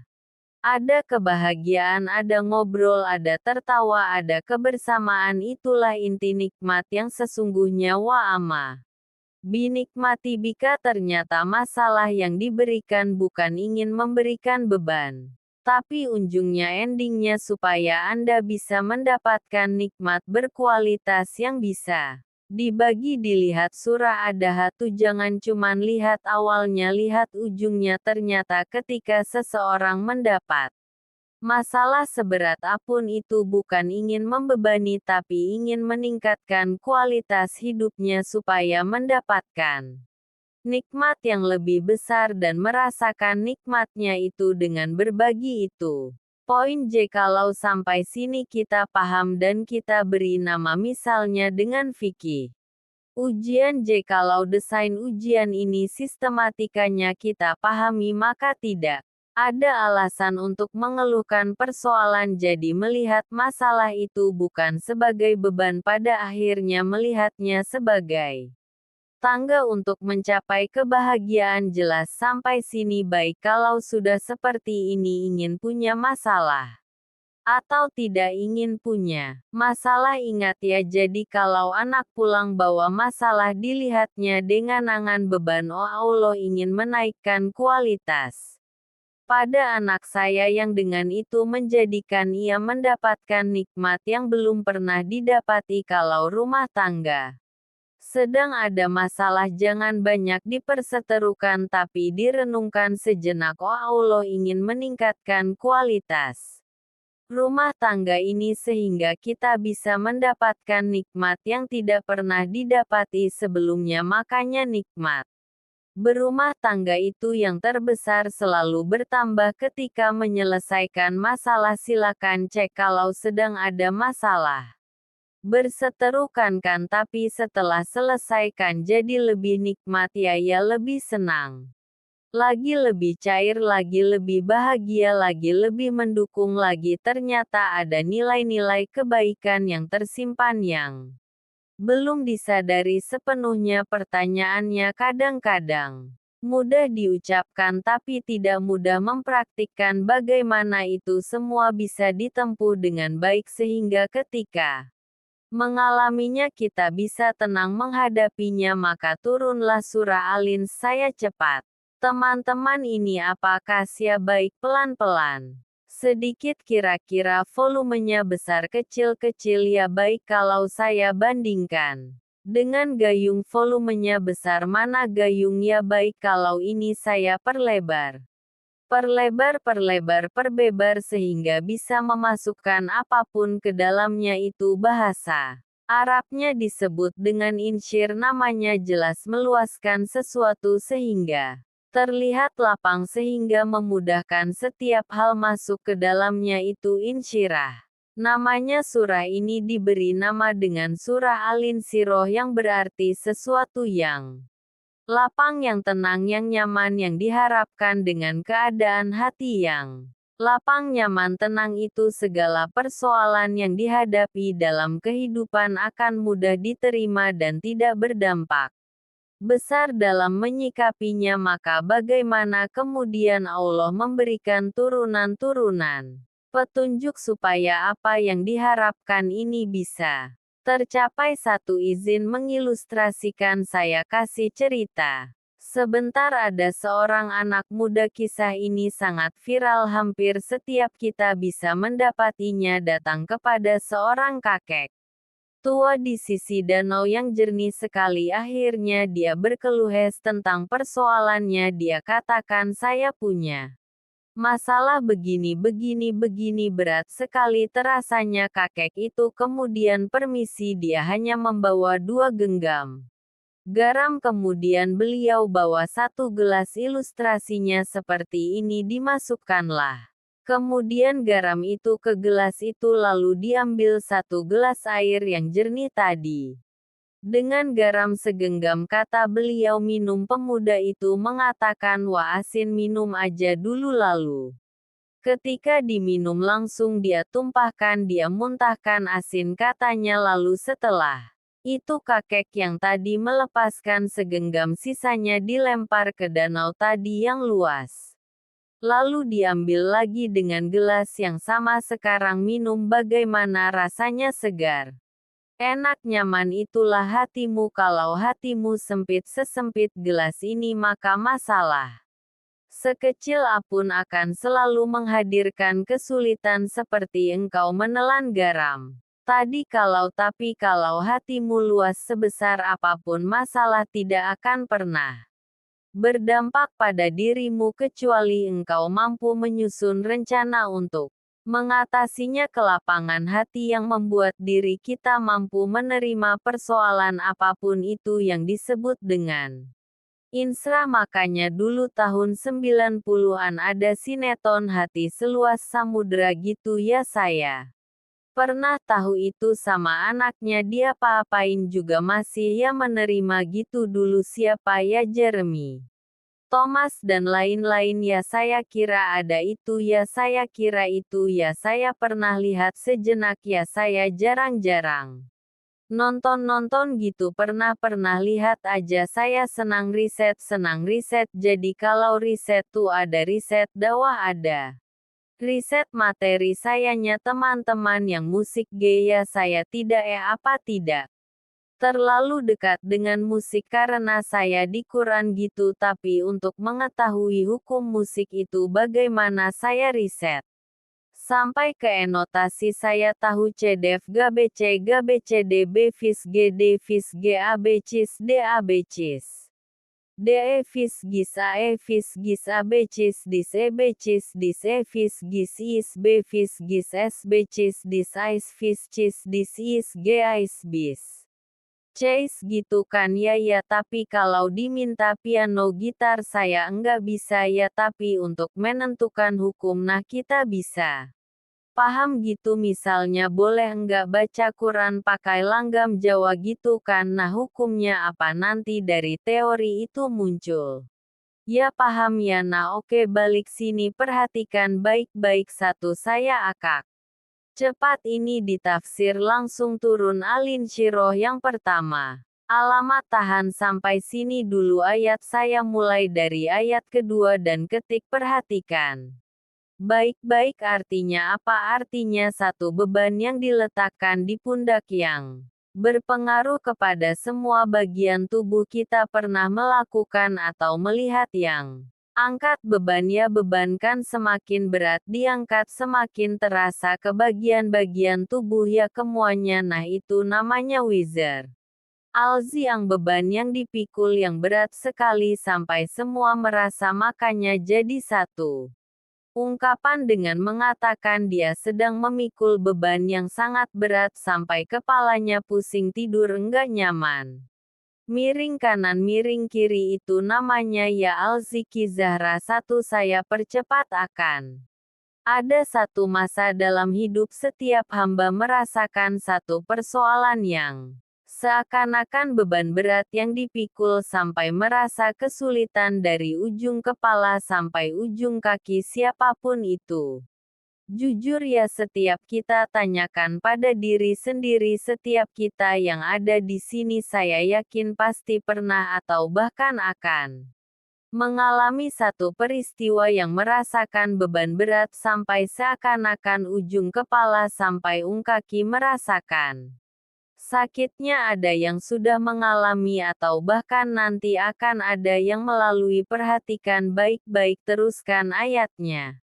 ada kebahagiaan, ada ngobrol, ada tertawa, ada kebersamaan, itulah inti nikmat yang sesungguhnya. Wa ama binikmati bika, ternyata masalah yang diberikan bukan ingin memberikan beban, tapi ujungnya endingnya supaya Anda bisa mendapatkan nikmat berkualitas yang bisa dibagi. Dilihat surah Ad-Dahatu, jangan cuman lihat awalnya, lihat ujungnya. Ternyata ketika seseorang mendapat masalah seberat apapun itu bukan ingin membebani tapi ingin meningkatkan kualitas hidupnya supaya mendapatkan nikmat yang lebih besar dan merasakan nikmatnya itu dengan berbagi itu. Poin J. Kalau sampai sini kita paham dan kita beri nama misalnya dengan fikih ujian J. Kalau desain ujian ini sistematikanya kita pahami, maka tidak ada alasan untuk mengeluhkan persoalan. Jadi melihat masalah itu bukan sebagai beban, pada akhirnya melihatnya sebagai tangga untuk mencapai kebahagiaan. Jelas sampai sini baik. Kalau sudah seperti ini, ingin punya masalah atau tidak ingin punya masalah, ingat ya, jadi kalau anak pulang bawa masalah dilihatnya dengan angan beban. Oh, Allah ingin menaikkan kualitas pada anak saya yang dengan itu menjadikan ia mendapatkan nikmat yang belum pernah didapati. Kalau rumah tangga sedang ada masalah, jangan banyak diperseterukan tapi direnungkan sejenak. Oh, Allah ingin meningkatkan kualitas rumah tangga ini sehingga kita bisa mendapatkan nikmat yang tidak pernah didapati sebelumnya. Makanya nikmat berumah tangga itu yang terbesar selalu bertambah ketika menyelesaikan masalah. Silakan cek kalau sedang ada masalah berseterukan kan, tapi setelah selesaikan jadi lebih nikmat ya, lebih senang lagi, lebih cair lagi, lebih bahagia lagi, lebih mendukung lagi. Ternyata ada nilai-nilai kebaikan yang tersimpan yang belum disadari sepenuhnya. Pertanyaannya kadang-kadang mudah diucapkan tapi tidak mudah mempraktikkan. Bagaimana itu semua bisa ditempuh dengan baik sehingga ketika mengalaminya kita bisa tenang menghadapinya. Maka turunlah surah Al-Ins. Saya cepat. Teman-teman, ini apakah sia baik pelan-pelan? Sedikit, kira-kira volumenya besar kecil-kecil ya baik. Kalau saya bandingkan dengan gayung, volumenya besar mana gayung ya baik. Kalau ini saya perlebar, perbebar sehingga bisa memasukkan apapun ke dalamnya. Itu bahasa Arabnya disebut dengan insyir, namanya jelas meluaskan sesuatu sehingga terlihat lapang sehingga memudahkan setiap hal masuk ke dalamnya. Itu insyirah. Namanya surah ini diberi nama dengan surah Al-Insyirah yang berarti sesuatu yang lapang, yang tenang, yang nyaman, yang diharapkan. Dengan keadaan hati yang lapang, nyaman, tenang itu segala persoalan yang dihadapi dalam kehidupan akan mudah diterima dan tidak berdampak besar dalam menyikapinya. Maka bagaimana kemudian Allah memberikan turunan-turunan petunjuk supaya apa yang diharapkan ini bisa tercapai. Satu, izin mengilustrasikan, saya kasih cerita sebentar. Ada seorang anak muda, kisah ini sangat viral, hampir setiap kita bisa mendapatinya. Datang kepada seorang kakek tua di sisi danau yang jernih sekali. Akhirnya dia berkeluh tentang persoalannya. Dia katakan, saya punya masalah begini, berat sekali terasanya. Kakek itu kemudian permisi, dia hanya membawa 2 genggam garam. Kemudian beliau bawa 1 gelas. Ilustrasinya seperti ini, dimasukkanlah kemudian garam itu ke gelas itu, lalu diambil 1 gelas air yang jernih tadi dengan garam segenggam, kata beliau, minum. Pemuda itu mengatakan, wah asin, minum aja dulu. Lalu ketika diminum langsung dia tumpahkan, dia muntahkan asin, katanya. Lalu setelah itu kakek yang tadi melepaskan segenggam, sisanya dilempar ke danau tadi yang luas. Lalu diambil lagi dengan gelas yang sama. Sekarang minum, bagaimana rasanya? Segar, enak, nyaman. Itulah hatimu. Kalau hatimu sempit sesempit gelas ini, maka masalah Sekecil apapun akan selalu menghadirkan kesulitan seperti engkau menelan garam. Tapi kalau hatimu luas sebesar apapun masalah tidak akan pernah berdampak pada dirimu kecuali engkau mampu menyusun rencana untuk mengatasinya. Kelapangan hati yang membuat diri kita mampu menerima persoalan apapun itu yang disebut dengan insra. Makanya dulu tahun 90-an ada sinetron Hati Seluas Samudra gitu ya. Saya pernah tahu itu sama anaknya, dia apa-apain juga masih ya menerima gitu. Dulu siapa ya, Jeremy Thomas dan lain-lain ya, saya kira ada itu ya, saya kira itu ya, saya pernah lihat sejenak ya, saya jarang-jarang nonton gitu, pernah lihat aja. Saya senang riset, jadi kalau riset tuh ada riset dakwah, ada riset materi. Sayanya teman-teman yang musik gaya saya tidak apa tidak terlalu dekat dengan musik karena saya di Quran gitu, tapi untuk mengetahui hukum musik itu bagaimana saya riset sampai ke enotasi. Saya tahu cdef gabc gabcd bfis gd fis gabcis dabcis de fis gis a fis gis abcis dis ebcis dis fis gis is bfis gis sbcis dis ais fis cis dis is gais bis cis gitu kan ya. Tapi kalau diminta piano gitar saya enggak bisa ya, tapi untuk menentukan hukum nah kita bisa paham gitu. Misalnya boleh enggak baca Quran pakai langgam Jawa gitu kan, nah hukumnya apa nanti dari teori itu muncul. Ya paham ya. Nah oke, balik sini, perhatikan baik-baik. Satu, saya akak cepat ini ditafsir langsung turun Alin Syirah yang pertama. Alamat, tahan sampai sini dulu ayat, saya mulai dari ayat kedua dan ketik. Perhatikan baik-baik artinya apa. Artinya satu beban yang diletakkan di pundak yang berpengaruh kepada semua bagian tubuh kita. Pernah melakukan atau melihat yang angkat beban ya, bebankan semakin berat diangkat semakin terasa ke bagian-bagian tubuh ya kemuanya. Nah itu namanya wizar yang beban yang dipikul yang berat sekali sampai semua merasa, makanya jadi satu ungkapan dengan mengatakan dia sedang memikul beban yang sangat berat sampai kepalanya pusing, tidur enggak nyaman, miring kanan miring kiri. Itu namanya ya Al-Ziki Zahra. Satu, saya percepat, akan ada satu masa dalam hidup setiap hamba merasakan satu persoalan yang seakan-akan beban berat yang dipikul sampai merasa kesulitan dari ujung kepala sampai ujung kaki siapapun itu. Jujur ya, setiap kita tanyakan pada diri sendiri, setiap kita yang ada di sini saya yakin pasti pernah atau bahkan akan mengalami satu peristiwa yang merasakan beban berat sampai seakan-akan ujung kepala sampai ujung kaki merasakan sakitnya. Ada yang sudah mengalami atau bahkan nanti akan ada yang melalui. Perhatikan baik-baik, teruskan ayatnya.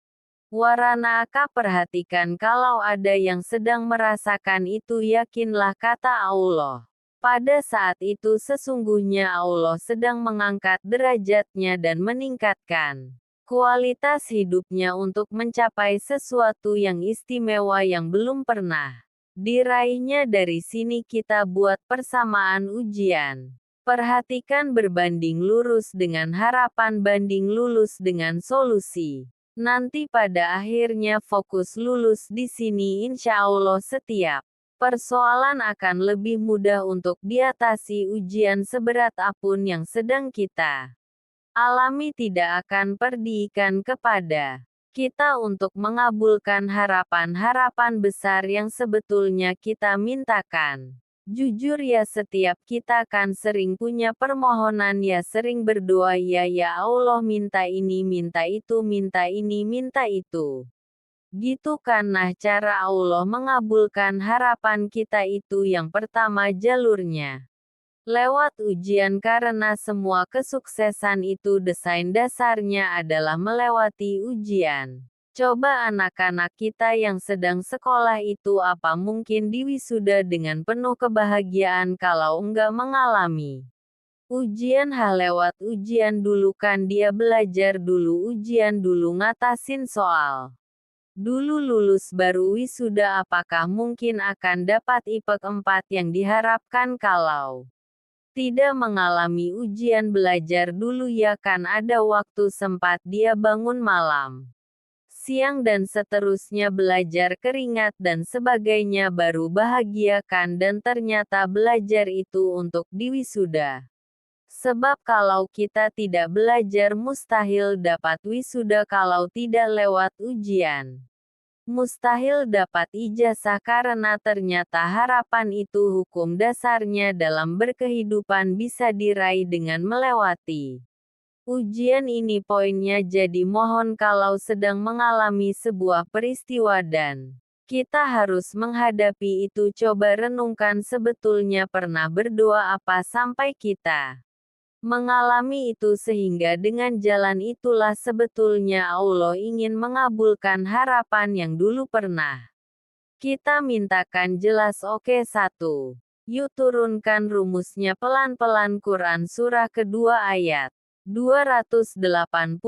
Waranaka, perhatikan kalau ada yang sedang merasakan itu, yakinlah kata Allah. Pada saat itu sesungguhnya Allah sedang mengangkat derajatnya dan meningkatkan kualitas hidupnya untuk mencapai sesuatu yang istimewa yang belum pernah diraihnya. Dari sini kita buat persamaan ujian. Perhatikan berbanding lurus dengan harapan banding lulus dengan solusi. Nanti pada akhirnya fokus lulus di sini, insya Allah setiap persoalan akan lebih mudah untuk diatasi. Ujian seberat apapun yang sedang kita alami tidak akan perdiikan kepada kita untuk mengabulkan harapan-harapan besar yang sebetulnya kita mintakan. Jujur ya, setiap kita kan sering punya permohonan ya, sering berdoa ya Allah, minta ini minta itu, minta ini minta itu. Gitu kan. Nah cara Allah mengabulkan harapan kita itu yang pertama jalurnya lewat ujian karena semua kesuksesan itu desain dasarnya adalah melewati ujian. Coba anak-anak kita yang sedang sekolah itu apa mungkin diwisuda dengan penuh kebahagiaan kalau enggak mengalami ujian lewat ujian dulu kan dia belajar dulu ujian dulu ngatasin soal. Dulu lulus baru wisuda apakah mungkin akan dapat IPK 4 yang diharapkan kalau tidak mengalami ujian belajar dulu ya kan ada waktu sempat dia bangun malam, siang dan seterusnya belajar keringat dan sebagainya baru bahagia kan dan ternyata belajar itu untuk diwisuda. Sebab kalau kita tidak belajar mustahil dapat wisuda kalau tidak lewat ujian. Mustahil dapat ijazah karena ternyata harapan itu hukum dasarnya dalam berkehidupan bisa diraih dengan melewati ujian ini poinnya jadi mohon kalau sedang mengalami sebuah peristiwa dan kita harus menghadapi itu coba renungkan sebetulnya pernah berdoa apa sampai kita mengalami itu sehingga dengan jalan itulah sebetulnya Allah ingin mengabulkan harapan yang dulu pernah kita mintakan jelas. Oke, 1. Yuk turunkan rumusnya pelan-pelan. Quran surah kedua ayat 286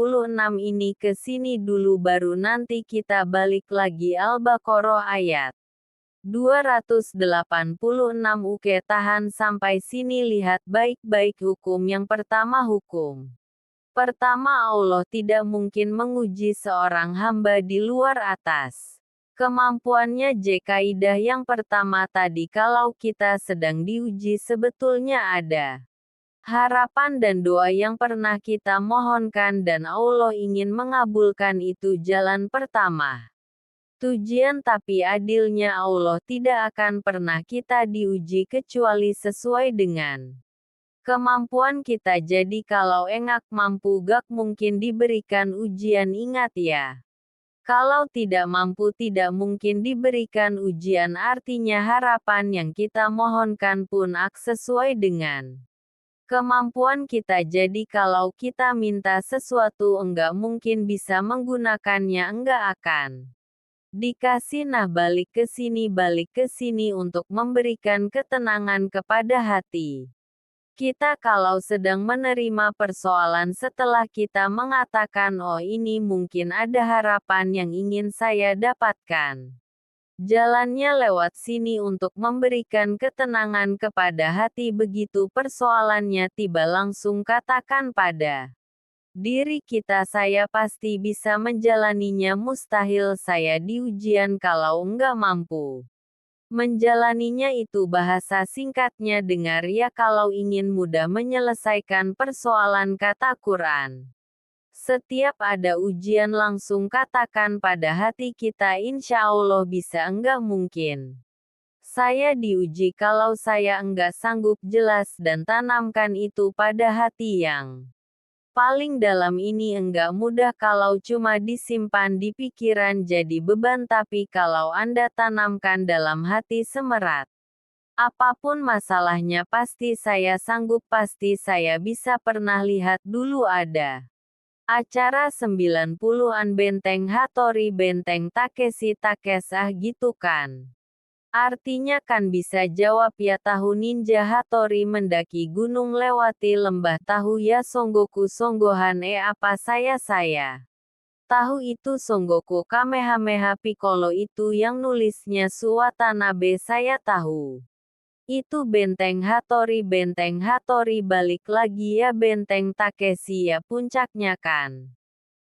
ini ke sini dulu baru nanti kita balik lagi Al-Baqarah ayat 286. Oke, tahan sampai sini, lihat baik-baik hukum yang pertama. Hukum pertama, Allah tidak mungkin menguji seorang hamba di luar atas kemampuannya. Kaidah yang pertama tadi kalau kita sedang diuji sebetulnya ada harapan dan doa yang pernah kita mohonkan dan Allah ingin mengabulkan itu jalan pertama. Tujian tapi adilnya Allah tidak akan pernah kita diuji kecuali sesuai dengan kemampuan kita. Jadi kalau engak mampu gak mungkin diberikan ujian, ingat ya. Kalau tidak mampu tidak mungkin diberikan ujian, artinya harapan yang kita mohonkan pun sesuai dengan kemampuan kita. Jadi kalau kita minta sesuatu enggak mungkin bisa menggunakannya, enggak akan dikasih. Nah, balik ke sini untuk memberikan ketenangan kepada hati kita kalau sedang menerima persoalan setelah kita mengatakan oh ini mungkin ada harapan yang ingin saya dapatkan. Jalannya lewat sini untuk memberikan ketenangan kepada hati. Begitu persoalannya tiba langsung katakan pada diri kita saya pasti bisa menjalaninya. Mustahil saya di ujian kalau enggak mampu menjalaninya. Itu bahasa singkatnya, dengar ya, kalau ingin mudah menyelesaikan persoalan kata Quran. Setiap ada ujian langsung katakan pada hati kita insya Allah bisa. Enggak mungkin saya diuji kalau saya enggak sanggup. Jelas dan tanamkan itu pada hati yang paling dalam. Ini enggak mudah kalau cuma disimpan di pikiran jadi beban, tapi kalau Anda tanamkan dalam hati semerat apapun masalahnya pasti saya sanggup, pasti saya bisa. Pernah lihat dulu ada acara 90-an Benteng Hattori, Benteng Takeshi Takesah gitu kan. Artinya kan bisa jawab ya, tahu Ninja Hattori mendaki gunung lewati lembah. Tahu ya Songoku Songgohan apa saya tahu itu Songoku Kamehameha Piccolo itu yang nulisnya Suwatanabe. Saya tahu itu Benteng Hattori. Benteng Hattori balik lagi ya Benteng Takeshi ya puncaknya kan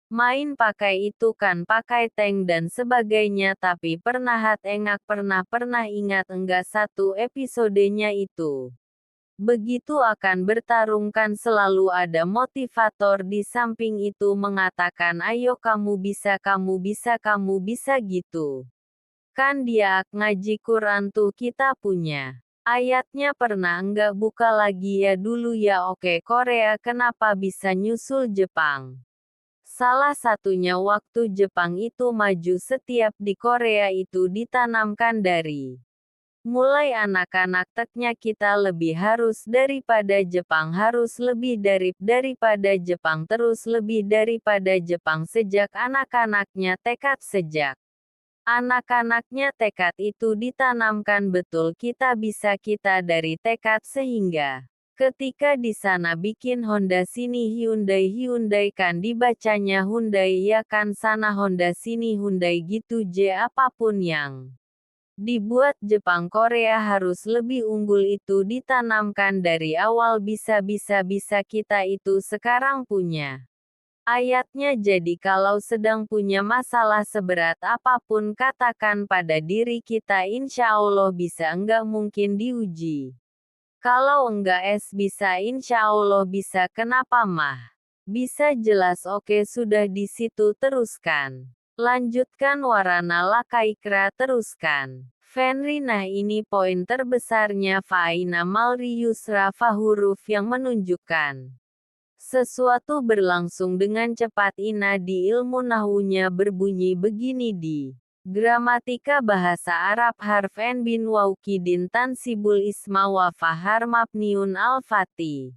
main pakai itu kan, pakai tank dan sebagainya. Tapi pernah engak pernah ingat enggak satu episodenya itu begitu akan bertarung kan selalu ada motivator di samping itu mengatakan ayo kamu bisa, kamu bisa, kamu bisa gitu kan. Dia ngaji Quran tuh kita punya ayatnya. Pernah enggak buka lagi ya dulu ya. Oke, Korea kenapa bisa nyusul Jepang? Salah satunya waktu Jepang itu maju, setiap di Korea itu ditanamkan dari Mulai anak-anak teknya kita lebih harus daripada Jepang harus lebih daripada Jepang terus lebih daripada Jepang sejak anak-anaknya tekad sejak anak-anaknya tekad itu ditanamkan betul kita bisa kita dari tekad sehingga ketika di sana bikin Honda sini Hyundai kan dibacanya Hyundai ya kan sana Honda sini Hyundai gitu apapun yang dibuat Jepang Korea harus lebih unggul itu ditanamkan dari awal bisa kita itu sekarang punya. Ayatnya jadi kalau sedang punya masalah seberat apapun katakan pada diri kita insya Allah bisa enggak mungkin diuji. Kalau enggak bisa insya Allah bisa kenapa mah? Bisa jelas oke sudah di situ teruskan. Lanjutkan warna lakaikra teruskan. Fenri nah ini poin terbesarnya Faina Malri Yusra huruf yang menunjukkan sesuatu berlangsung dengan cepat ina di ilmu nahunya berbunyi begini di gramatika bahasa Arab harf en bin waukidin tansibul isma wa fahar mabniun al-fati.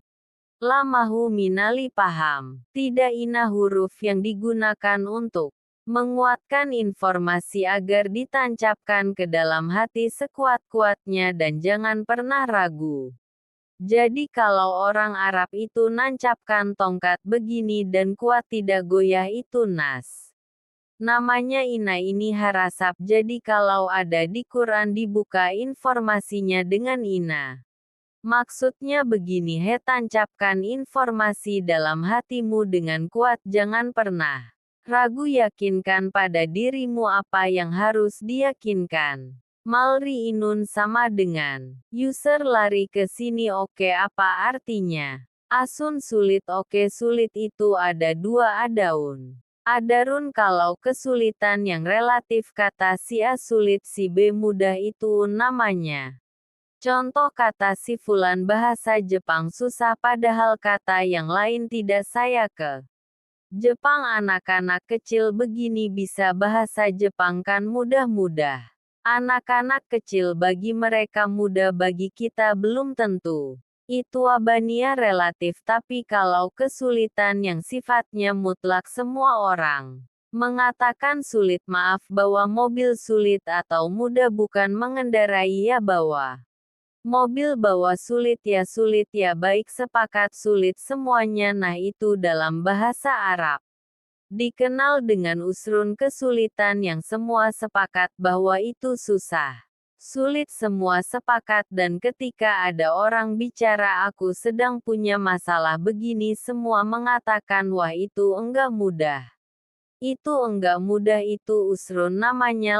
Lamahu minali paham. Tidak ina huruf yang digunakan untuk menguatkan informasi agar ditancapkan ke dalam hati sekuat-kuatnya dan jangan pernah ragu. Jadi kalau orang Arab itu nancapkan tongkat begini dan kuat tidak goyah itu nas. Namanya ina ini harasap jadi kalau ada di Quran dibuka informasinya dengan ina. Maksudnya begini tancapkan informasi dalam hatimu dengan kuat jangan pernah ragu yakinkan pada dirimu apa yang harus diyakinkan. Malri inun sama dengan user lari ke sini oke apa artinya? Asun sulit oke sulit itu ada dua adaun. Adarun kalau kesulitan yang relatif kata si A sulit si B mudah itu namanya. Contoh kata si fulan bahasa Jepang susah padahal kata yang lain tidak saya ke Jepang anak-anak kecil begini bisa bahasa Jepang kan mudah-mudah. Anak-anak kecil bagi mereka mudah bagi kita belum tentu. Itu abania relatif tapi kalau kesulitan yang sifatnya mutlak semua orang mengatakan sulit maaf bawa mobil sulit atau mudah bukan mengendarai ya bawa mobil bawa sulit ya baik sepakat sulit semuanya nah itu dalam bahasa Arab. Dikenal dengan usrun kesulitan yang semua sepakat bahwa itu susah. Sulit semua sepakat dan ketika ada orang bicara aku sedang punya masalah begini semua mengatakan wah itu enggak mudah. Itu enggak mudah itu usrun namanya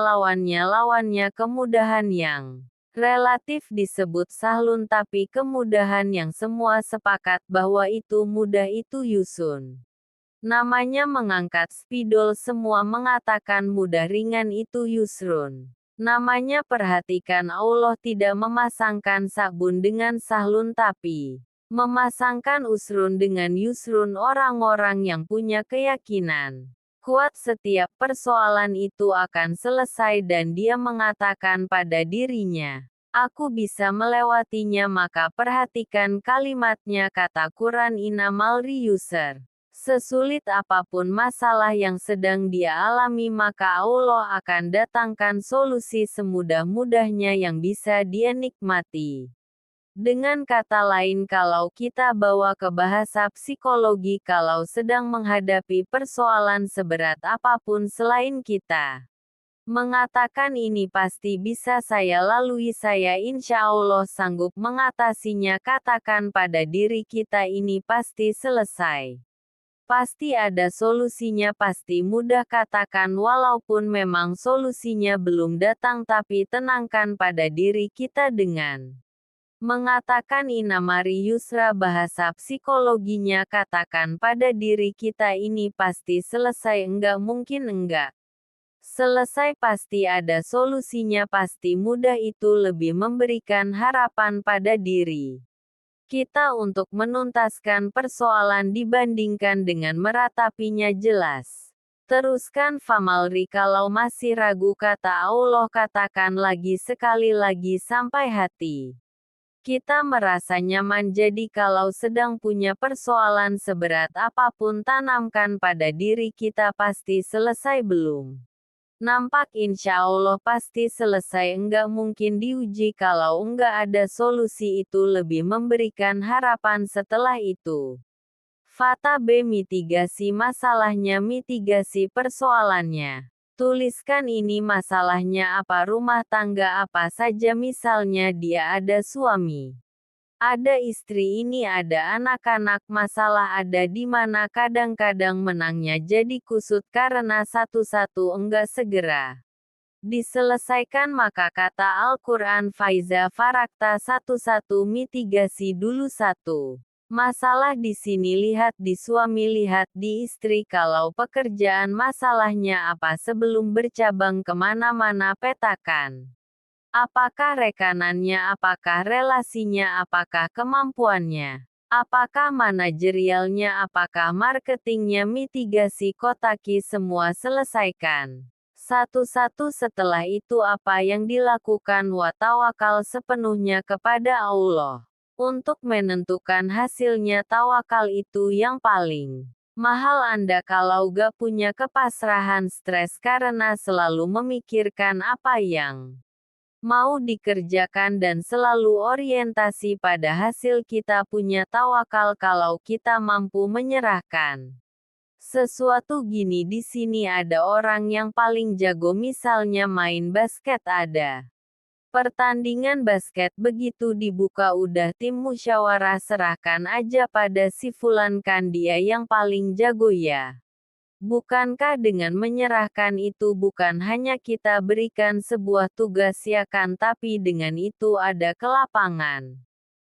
lawannya kemudahan yang relatif disebut sahlun tapi kemudahan yang semua sepakat bahwa itu mudah itu yusun. Namanya mengangkat spidol semua mengatakan mudah ringan itu yusrun. Namanya perhatikan Allah tidak memasangkan sabun dengan sahlun tapi memasangkan usrun dengan yusrun orang-orang yang punya keyakinan kuat setiap persoalan itu akan selesai dan dia mengatakan pada dirinya, aku bisa melewatinya maka perhatikan kalimatnya kata Quran Inamalri user. Sesulit apapun masalah yang sedang dia alami maka Allah akan datangkan solusi semudah-mudahnya yang bisa dia nikmati. Dengan kata lain kalau kita bawa ke bahasa psikologi kalau sedang menghadapi persoalan seberat apapun selain kita mengatakan ini pasti bisa saya lalui saya insya Allah sanggup mengatasinya katakan pada diri kita ini pasti selesai. Pasti ada solusinya pasti mudah katakan walaupun memang solusinya belum datang tapi tenangkan pada diri kita dengan mengatakan inamari yusra bahasa psikologinya katakan pada diri kita ini pasti selesai enggak mungkin enggak. Selesai pasti ada solusinya pasti mudah itu lebih memberikan harapan pada diri kita untuk menuntaskan persoalan dibandingkan dengan meratapinya jelas. Teruskan Famalri kalau masih ragu kata Allah katakan lagi sekali lagi sampai hati kita merasa nyaman jadi kalau sedang punya persoalan seberat apapun tanamkan pada diri kita pasti selesai belum. Nampak insya Allah pasti selesai enggak mungkin diuji kalau enggak ada solusi itu lebih memberikan harapan setelah itu. Fata B. Mitigasi masalahnya mitigasi persoalannya. Tuliskan ini masalahnya apa rumah tangga apa saja misalnya dia ada suami. Ada istri ini ada anak-anak masalah ada di mana kadang-kadang menangnya jadi kusut karena satu-satu enggak segera diselesaikan maka kata Al-Quran Faiza Farakta satu-satu mitigasi dulu satu. Masalah di sini lihat di suami lihat di istri kalau pekerjaan masalahnya apa sebelum bercabang kemana-mana petakan. Apakah rekanannya apakah relasinya apakah kemampuannya. Apakah manajerialnya apakah marketingnya mitigasi kotaki semua selesaikan. Satu-satu setelah itu apa yang dilakukan wa tawakal sepenuhnya kepada Allah. Untuk menentukan hasilnya tawakal itu yang paling mahal Anda kalau gak punya kepasrahan stres karena selalu memikirkan apa yang mau dikerjakan dan selalu orientasi pada hasil kita punya tawakal kalau kita mampu menyerahkan. Sesuatu gini di sini ada orang yang paling jago misalnya main basket ada. Pertandingan basket begitu dibuka udah tim musyawarah serahkan aja pada si fulan kan dia yang paling jago ya. Bukankah dengan menyerahkan itu bukan hanya kita berikan sebuah tugas ya kan tapi dengan itu ada kelapangan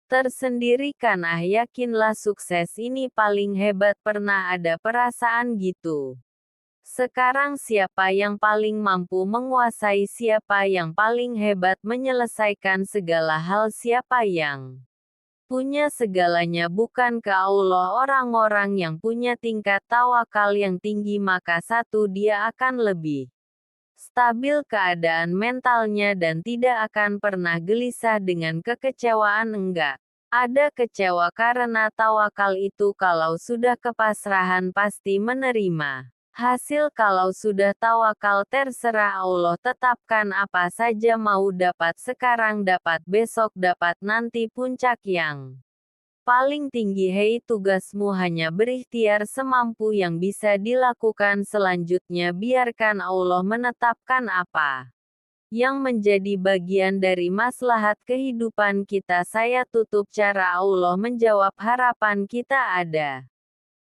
tersendiri kan yakinlah sukses ini paling hebat pernah ada perasaan gitu. Sekarang siapa yang paling mampu menguasai siapa yang paling hebat menyelesaikan segala hal siapa yang punya segalanya bukan ke Allah orang-orang yang punya tingkat tawakal yang tinggi maka satu dia akan lebih stabil keadaan mentalnya dan tidak akan pernah gelisah dengan kekecewaan enggak. Ada kecewa karena tawakal itu kalau sudah kepasrahan pasti menerima. Hasil kalau sudah tawakal terserah Allah tetapkan apa saja mau dapat sekarang dapat besok dapat nanti puncak yang paling tinggi hei tugasmu hanya berikhtiar semampu yang bisa dilakukan selanjutnya biarkan Allah menetapkan apa yang menjadi bagian dari maslahat kehidupan kita saya tutup cara Allah menjawab harapan kita ada.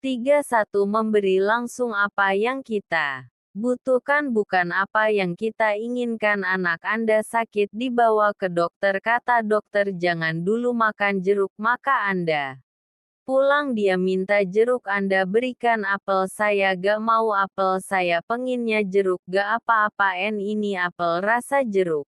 31 Memberi langsung apa yang kita butuhkan bukan apa yang kita inginkan anak Anda sakit dibawa ke dokter kata dokter jangan dulu makan jeruk maka Anda pulang dia minta jeruk Anda berikan apel saya gak mau apel saya penginnya jeruk gak apa-apa ini apel rasa jeruk.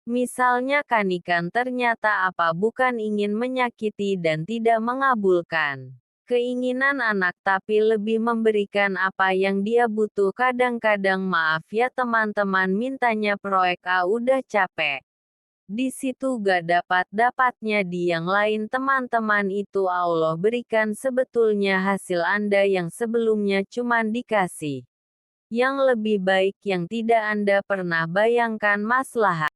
Misalnya kanikan ternyata apa bukan ingin menyakiti dan tidak mengabulkan keinginan anak tapi lebih memberikan apa yang dia butuh kadang-kadang maaf ya teman-teman mintanya proyek A udah capek. Di situ gak dapat-dapatnya di yang lain teman-teman itu Allah berikan sebetulnya hasil Anda yang sebelumnya cuman dikasih. Yang lebih baik yang tidak Anda pernah bayangkan maslahat.